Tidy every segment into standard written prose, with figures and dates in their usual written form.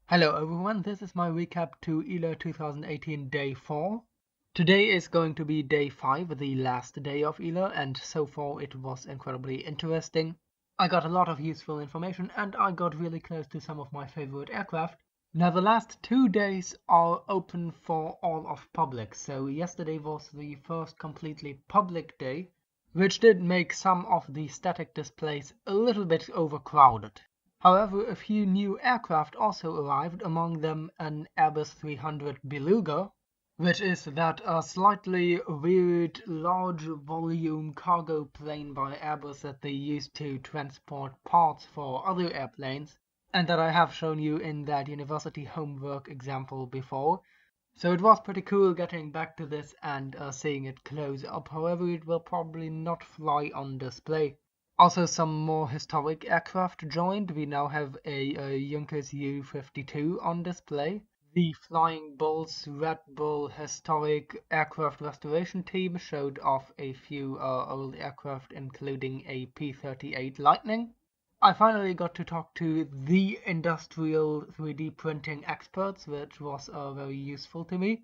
Hello everyone, this is my recap to ILA 2018 Day 4. Today is going to be Day 5, the last day of ILA, and so far it was incredibly interesting. I got a lot of useful information and I got really close to some of my favorite aircraft. Now the last 2 days are open for all of public, so yesterday was the first completely public day, which did make some of the static displays a little bit overcrowded. However, a few new aircraft also arrived, among them an Airbus 300 Beluga, which is that slightly weird large volume cargo plane by Airbus that they use to transport parts for other airplanes, and that I have shown you in that university homework example before. So it was pretty cool getting back to this and seeing it close up. However, it will probably not fly on display. Also, some more historic aircraft joined. We now have a Junkers U-52 on display. The Flying Bull's Red Bull Historic Aircraft Restoration Team showed off a few old aircraft, including a P-38 Lightning. I finally got to talk to the industrial 3D printing experts, which was very useful to me.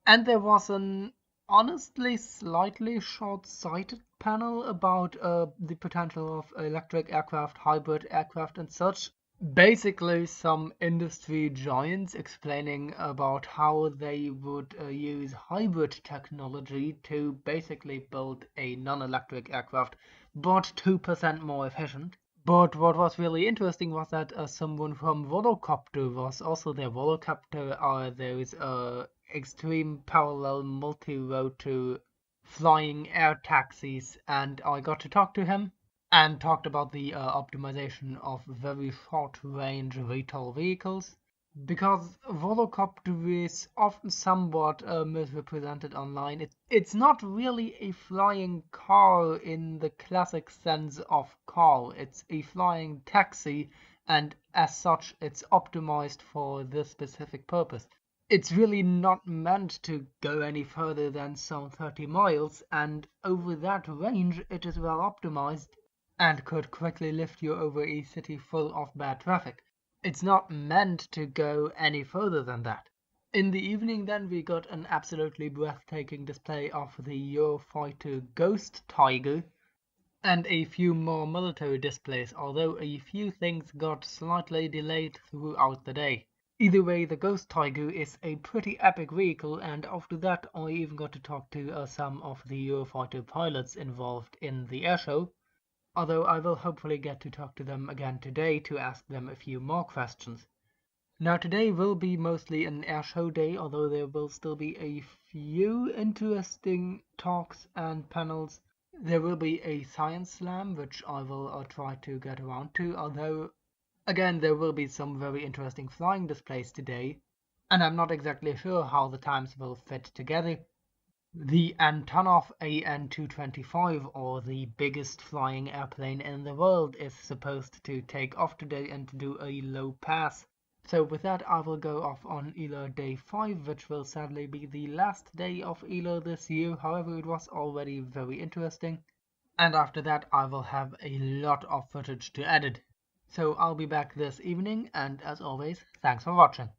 And there was an honestly slightly short-sighted panel about the potential of electric aircraft, hybrid aircraft and such. Basically some industry giants explaining about how they would use hybrid technology to basically build a non-electric aircraft, but 2% more efficient. But what was really interesting was that someone from Volocopter was also there. Volocopter, there is extreme parallel multi-road to flying air taxis, and I got to talk to him and talked about the optimization of very short-range VTOL vehicles, because Volocopter is often somewhat misrepresented online. It's not really a flying car in the classic sense of car. It's a flying taxi, and as such, it's optimized for this specific purpose. It's really not meant to go any further than some 30 miles, and over that range, it is well optimized and could quickly lift you over a city full of bad traffic. It's not meant to go any further than that. In the evening then we got an absolutely breathtaking display of the Eurofighter Ghost Tiger and a few more military displays, although a few things got slightly delayed throughout the day. Either way, the Ghost Tiger is a pretty epic vehicle, and after that I even got to talk to some of the Eurofighter pilots involved in the airshow, although I will hopefully get to talk to them again today to ask them a few more questions. Now today will be mostly an airshow day, although there will still be a few interesting talks and panels. There will be a science slam, which I will try to get around to, although again there will be some very interesting flying displays today, and I'm not exactly sure how the times will fit together. The Antonov AN-225, or the biggest flying airplane in the world, is supposed to take off today and do a low pass. So with that I will go off on ILA Day 5, which will sadly be the last day of ILA this year. However, it was already very interesting. And after that I will have a lot of footage to edit. So I'll be back this evening, and as always, thanks for watching.